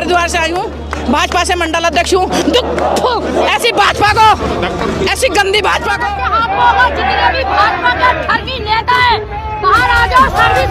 हरिद्वार से आई हूँ, भाजपा से मंडल अध्यक्ष हूँ। ऐसी भाजपा को, ऐसी गंदी भाजपा को, जितने भी भाजपा के ठगी नेता है बाहर आ जाओ, सर्विस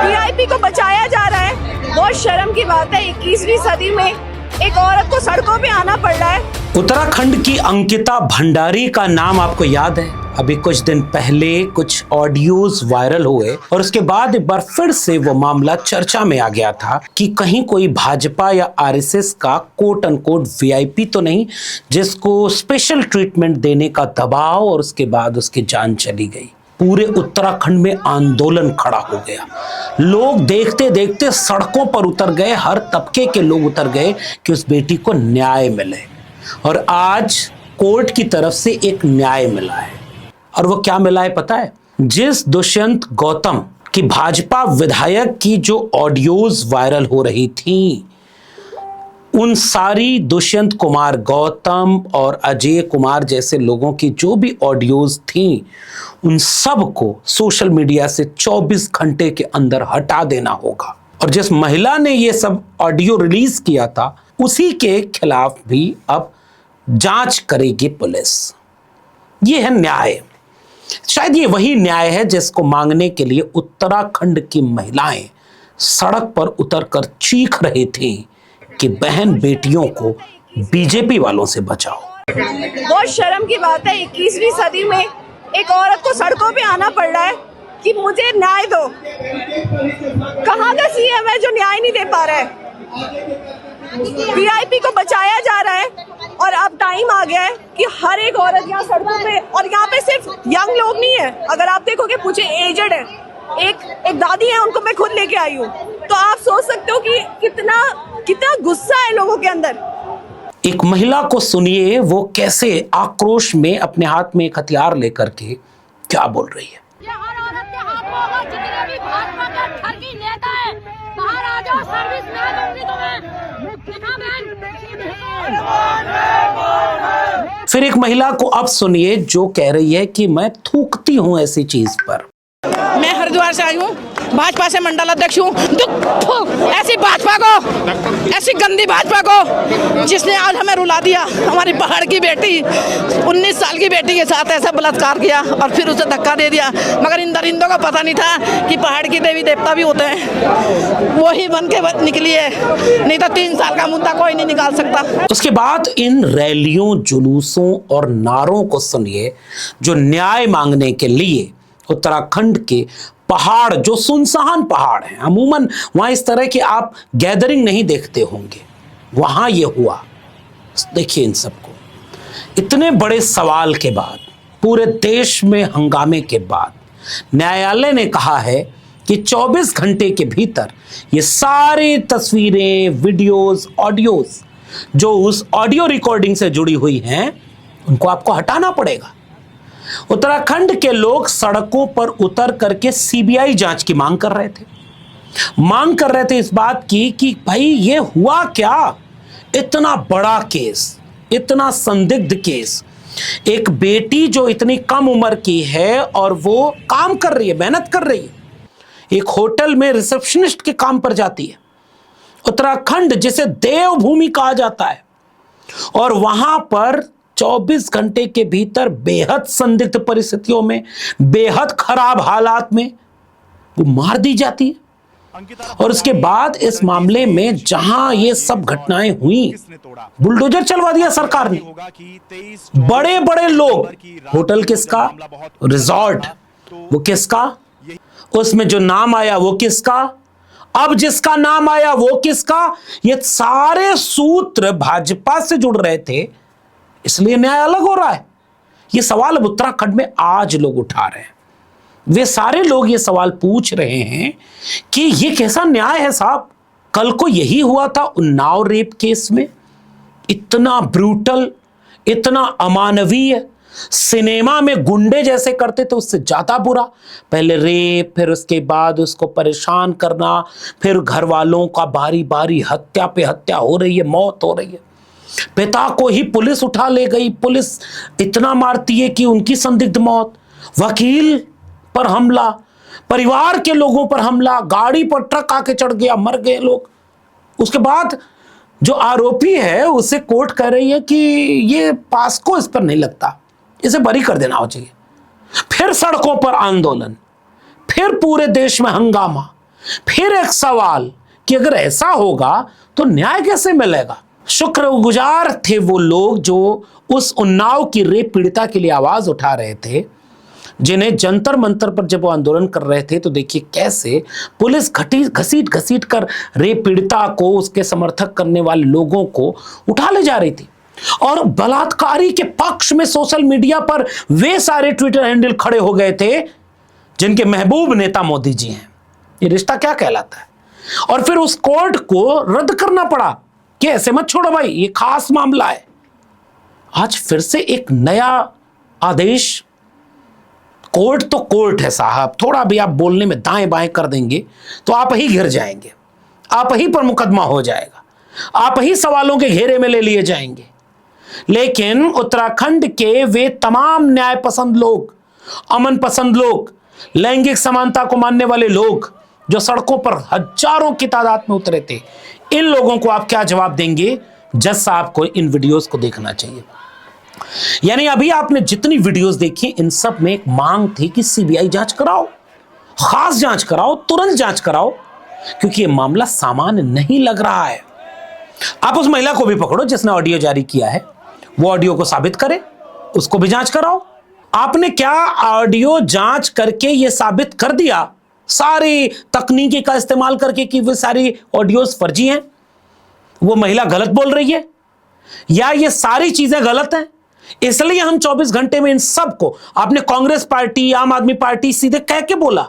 वीआईपी को बचाया जा रहा है। बहुत शर्म की बात है, 21वीं सदी में एक औरत को सड़कों पे आना पड़ रहा है। उत्तराखंड की अंकिता भंडारी का नाम आपको याद है? अभी कुछ दिन पहले कुछ ऑडियोज वायरल हुए और उसके बाद एक बार फिर से वो मामला चर्चा में आ गया था कि कहीं कोई भाजपा या आरएसएस का कोट अनकोट वीआईपी तो नहीं जिसको स्पेशल ट्रीटमेंट देने का दबाव और उसके बाद उसकी जान चली गई। पूरे उत्तराखंड में आंदोलन खड़ा हो गया। लोग देखते देखते सड़कों पर उतर गए, हर तबके के लोग उतर गए कि उस बेटी को न्याय मिले। और आज कोर्ट की तरफ से एक न्याय मिला है। और वो क्या मिला है पता है? जिस दुष्यंत गौतम की भाजपा विधायक की जो ऑडियोज वायरल हो रही थी, उन सारी दुष्यंत कुमार गौतम और अजय कुमार जैसे लोगों की जो भी ऑडियोज थी, उन सब को सोशल मीडिया से 24 घंटे के अंदर हटा देना होगा। और जिस महिला ने ये सब ऑडियो रिलीज किया था, उसी के खिलाफ भी अब जांच करेगी पुलिस। ये है न्याय। शायद ये वही न्याय है जिसको मांगने के लिए उत्तराखंड की महिलाएं सड़क पर उतरकर चीख रही थी कि बहन बेटियों को बीजेपी वालों से बचाओ। बहुत शर्म की बात है, 21वीं सदी में एक औरत को सड़कों पे आना पड़ रहा है कि मुझे न्याय दो। कहाँ का सीएम है जो न्याय नहीं दे पा रहा है? वीआईपी को बचाया जा रहा है और अब टाइम आ गया है कि हर एक औरत यहाँ सड़कों पे, और यहाँ पे सिर्फ यंग लोग नहीं है, अगर आप देखोगे पूछे एजेड है, एक दादी है, उनको मैं खुद लेके आई हूँ। तो आप सोच सकते हो कि कितना गुस्सा है लोगों के अंदर। एक महिला को सुनिए, वो कैसे आक्रोश में अपने हाथ में एक हथियार लेकर के क्या बोल रही है। ये हर औरत के हाथ में होगा, जितने भी भाजपा के ठगी नेता है बाहर आ जाओ, सर्विस मैं दूंगी तुम्हें। फिर एक महिला को अब सुनिए जो कह रही है कि मैं थूकती हूं ऐसी चीज पर। मैं हरिद्वार से आई हूँ, भाजपा से मंडल अध्यक्ष हूँ। ऐसी भाजपा को, ऐसी गंदी भाजपा को, जिसने आज हमें रुला दिया। हमारी पहाड़ की बेटी, 19 साल की बेटी के साथ ऐसा बलात्कार किया और फिर उसे धक्का दे दिया। मगर इन दरिंदों को पता नहीं था कि पहाड़ की देवी देवता भी होते हैं। वही बन के निकली है, नहीं तो 3 साल का मुद्दा कोई नहीं निकाल सकता। उसके बाद इन रैलियों, जुलूसों और नारों को सुनिए जो न्याय मांगने के लिए उत्तराखंड के पहाड़, जो सुनसान पहाड़ हैं, अमूमन वहां इस तरह की आप गैदरिंग नहीं देखते होंगे, वहां ये हुआ। देखिए इन सबको, इतने बड़े सवाल के बाद, पूरे देश में हंगामे के बाद, न्यायालय ने कहा है कि 24 घंटे के भीतर ये सारी तस्वीरें, वीडियोस, ऑडियोज जो उस ऑडियो रिकॉर्डिंग से जुड़ी हुई हैं, उनको आपको हटाना पड़ेगा। उत्तराखंड के लोग सड़कों पर उतर करके सीबीआई जांच की मांग कर रहे थे इस बात की कि भाई ये हुआ क्या? इतना बड़ा केस, इतना संदिग्ध केस, एक बेटी जो इतनी कम उम्र की है और वो काम कर रही है, मेहनत कर रही है, एक होटल में रिसेप्शनिस्ट के काम पर जाती है। उत्तराखंड जिसे देवभूमि कहा जाता है, और वहां पर 24 घंटे के भीतर बेहद संदिग्ध परिस्थितियों में, बेहद खराब हालात में वो मार दी जाती है। और उसके बाद इस मामले में जहां ये सब घटनाएं हुई, बुलडोजर चलवा दिया सरकार ने। बड़े बड़े लोग, होटल किसका, रिजॉर्ट वो किसका, उसमें जो नाम आया वो किसका, अब जिसका नाम आया वो किसका, ये सारे सूत्र भाजपा से जुड़ रहे थे, इसलिए न्याय अलग हो रहा है। ये सवाल अब उत्तराखंड में आज लोग उठा रहे हैं। वे सारे लोग ये सवाल पूछ रहे हैं कि ये कैसा न्याय है साहब? कल को यही हुआ था उन्नाव रेप केस में, इतना ब्रूटल, इतना अमानवीय। सिनेमा में गुंडे जैसे करते थे उससे ज्यादा बुरा। पहले रेप, फिर उसके बाद उसको परेशान करना, फिर घर वालों का बारी बारी हत्या पे हत्या हो रही है, मौत हो रही है। पिता को ही पुलिस उठा ले गई, पुलिस इतना मारती है कि उनकी संदिग्ध मौत, वकील पर हमला, परिवार के लोगों पर हमला, गाड़ी पर ट्रक आके चढ़ गया, मर गए लोग। उसके बाद जो आरोपी है उसे कोर्ट कह रही है कि ये पास्को इस पर नहीं लगता, इसे बरी कर देना चाहिए। फिर सड़कों पर आंदोलन, फिर पूरे देश में हंगामा, फिर एक सवाल कि अगर ऐसा होगा तो न्याय कैसे मिलेगा। शुक्रगुजार थे वो लोग जो उस उन्नाव की रेप पीड़िता के लिए आवाज उठा रहे थे, जिन्हें जंतर मंतर पर जब वो आंदोलन कर रहे थे तो देखिए कैसे पुलिस घसीट घसीट कर रेप पीड़िता को, उसके समर्थक करने वाले लोगों को उठा ले जा रही थी। और बलात्कारी के पक्ष में सोशल मीडिया पर वे सारे ट्विटर हैंडल खड़े हो गए थे जिनके महबूब नेता मोदी जी हैं। ये रिश्ता क्या कहलाता है। और फिर उस कोर्ट को रद्द करना पड़ा कि ऐसे मत छोड़ो भाई, ये खास मामला है। आज फिर से एक नया आदेश। कोर्ट तो कोर्ट है साहब, थोड़ा भी आप बोलने में दाएं बाएं कर देंगे तो आप ही घिर जाएंगे, आप ही पर मुकदमा हो जाएगा, आप ही सवालों के घेरे में ले लिए जाएंगे। लेकिन उत्तराखंड के वे तमाम न्याय पसंद लोग, अमन पसंद लोग, लैंगिक समानता को मानने वाले लोग जो सड़कों पर हजारों की तादाद में उतरे थे, इन लोगों को आप क्या जवाब देंगे? जज साहब को इन वीडियोस को देखना चाहिए। यानी अभी आपने जितनी वीडियोस देखी इन सब में एक मांग थी कि सीबीआई जांच कराओ, खास जांच कराओ, तुरंत जांच कराओ, क्योंकि यह मामला सामान्य नहीं लग रहा है। आप उस महिला को भी पकड़ो जिसने ऑडियो जारी किया है, वो ऑडियो को साबित करे, उसको भी जांच कराओ। आपने क्या ऑडियो जांच करके यह साबित कर दिया सारी तकनीकी का इस्तेमाल करके कि वे सारी ऑडियोस फर्जी हैं, वो महिला गलत बोल रही है, या ये सारी चीजें गलत हैं? इसलिए हम 24 घंटे में इन सब को, आपने कांग्रेस पार्टी, आम आदमी पार्टी सीधे कह के बोला।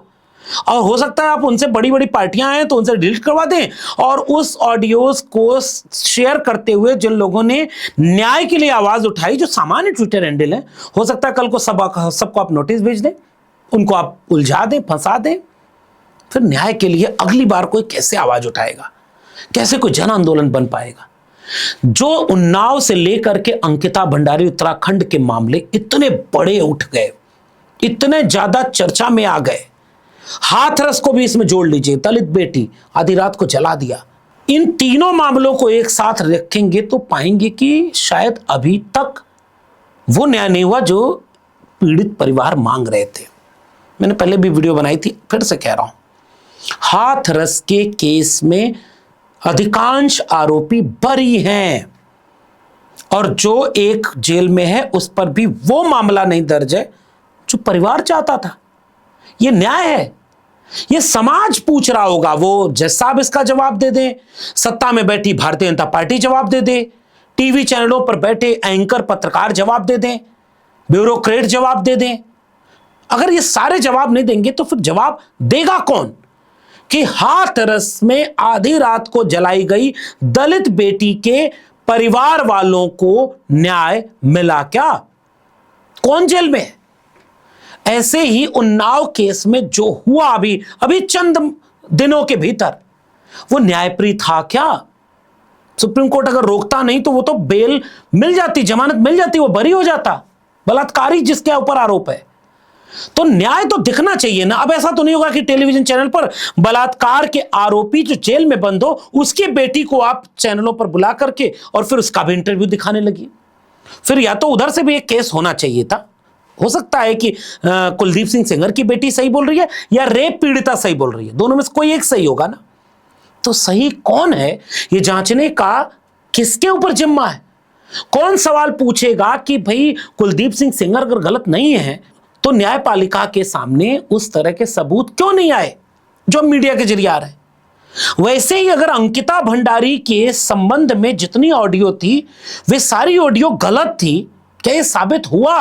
और हो सकता है आप उनसे बड़ी बड़ी पार्टियां हैं तो उनसे डिलीट करवा दें, और उस ऑडियोज को शेयर करते हुए जिन लोगों ने न्याय के लिए आवाज उठाई, जो सामान्य ट्विटर हैंडल है, हो सकता है कल को सबको आप नोटिस भेज दें, उनको आप उलझा दें, फंसा दें। फिर न्याय के लिए अगली बार कोई कैसे आवाज उठाएगा, कैसे कोई जन आंदोलन बन पाएगा? जो उन्नाव से लेकर के अंकिता भंडारी उत्तराखंड के मामले इतने बड़े उठ गए, इतने ज्यादा चर्चा में आ गए, हाथरस को भी इसमें जोड़ लीजिए, दलित बेटी आधी रात को जला दिया, इन तीनों मामलों को एक साथ रखेंगे तो पाएंगे कि शायद अभी तक वो न्याय नहीं हुआ जो पीड़ित परिवार मांग रहे थे। मैंने पहले भी वीडियो बनाई थी, फिर से कह रहा हूं, हाथरस के केस में अधिकांश आरोपी बरी हैं, और जो एक जेल में है उस पर भी वो मामला नहीं दर्ज है जो परिवार चाहता था। ये न्याय है, ये समाज पूछ रहा होगा। वो जज साहब इसका जवाब दे दें, सत्ता में बैठी भारतीय जनता पार्टी जवाब दे दे, टीवी चैनलों पर बैठे एंकर पत्रकार जवाब दे दें, ब्यूरोक्रेट जवाब दे दें। अगर ये सारे जवाब नहीं देंगे तो फिर जवाब देगा कौन कि हाथरस में आधी रात को जलाई गई दलित बेटी के परिवार वालों को न्याय मिला क्या? कौन जेल में है? ऐसे ही उन्नाव केस में जो हुआ अभी चंद दिनों के भीतर, वो न्यायप्रिय था क्या? सुप्रीम कोर्ट अगर रोकता नहीं तो वो तो बेल मिल जाती, जमानत मिल जाती, वो बरी हो जाता, बलात्कारी जिसके ऊपर आरोप है। तो न्याय तो दिखना चाहिए ना। अब ऐसा तो नहीं होगा कि टेलीविजन चैनल पर बलात्कार के आरोपी जो जेल में बंद हो, उसकी बेटी को आप चैनलों पर बुला करके और फिर उसका भी इंटरव्यू दिखाने लगी। फिर या तो उधर से भी एक केस होना चाहिए था। हो सकता है कि कुलदीप सिंह सेंगर की बेटी सही बोल रही है या रेप पीड़िता सही बोल रही है, दोनों में से कोई एक सही होगा ना। तो सही कौन है ये जांचने का किसके ऊपर जिम्मा है? कौन सवाल पूछेगा कि भाई कुलदीप सिंह सेंगर अगर गलत नहीं है तो न्यायपालिका के सामने उस तरह के सबूत क्यों नहीं आए जो मीडिया के जरिए आ रहे हैं? वैसे ही अगर अंकिता भंडारी के संबंध में जितनी ऑडियो थी वे सारी ऑडियो गलत थी, क्या ये साबित हुआ?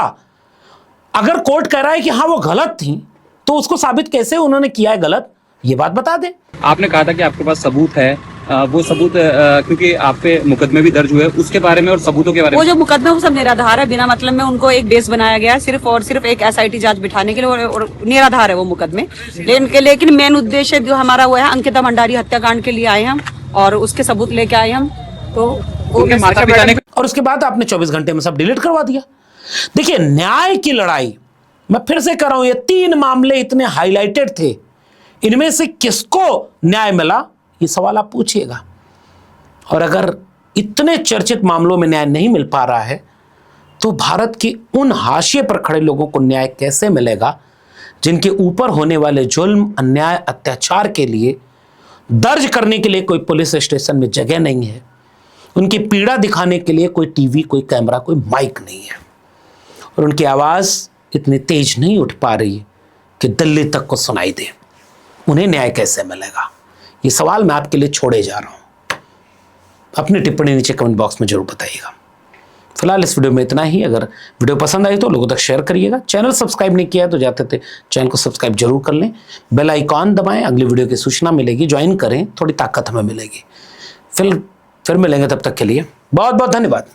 अगर कोर्ट कह रहा है कि हाँ वो गलत थी तो उसको साबित कैसे उन्होंने किया है गलत, ये बात बता दें। आपने कहा था कि आपके पास सबूत है, वो सबूत क्योंकि आप पे मुकदमे भी दर्ज हुए, उसके बारे में और सबूतों के बारे में। वो जो मुकदमे वो सब निराधार है, बिना मतलब में उनको एक बेस बनाया गया है सिर्फ और सिर्फ एक SIT जांच बिठाने के लिए, और निराधार है वो मुकदमे। लेकिन मेन उद्देश्य जो हमारा वो है अंकिता भंडारी हत्याकांड के लिए आए हम और उसके सबूत लेके आए हम। तो माता पिता ने, और उसके बाद आपने 24 घंटे में सब डिलीट करवा दिया। देखिए न्याय की लड़ाई मैं फिर से कर रहा हूं, ये 3 मामले इतने हाईलाइटेड थे, इनमें से किसको न्याय मिला, ये सवाल आप पूछिएगा। और अगर इतने चर्चित मामलों में न्याय नहीं मिल पा रहा है तो भारत के उन हाशिए पर खड़े लोगों को न्याय कैसे मिलेगा जिनके ऊपर होने वाले जुल्म, अन्याय, अत्याचार के लिए दर्ज करने के लिए कोई पुलिस स्टेशन में जगह नहीं है, उनकी पीड़ा दिखाने के लिए कोई टीवी, कोई कैमरा, कोई माइक नहीं है, और उनकी आवाज इतनी तेज नहीं उठ पा रही कि दिल्ली तक को सुनाई दे। उन्हें न्याय कैसे मिलेगा, ये सवाल मैं आपके लिए छोड़े जा रहा हूं। अपनी टिप्पणी नीचे कमेंट बॉक्स में जरूर बताइएगा। फिलहाल इस वीडियो में इतना ही। अगर वीडियो पसंद आई तो लोगों तक शेयर करिएगा। चैनल सब्सक्राइब नहीं किया है तो जाते थे चैनल को सब्सक्राइब जरूर कर लें, बेल आइकॉन दबाएं, अगली वीडियो की सूचना मिलेगी, ज्वाइन करें, थोड़ी ताकत हमें मिलेगी। फिर मिलेंगे, तब तक के लिए बहुत बहुत धन्यवाद।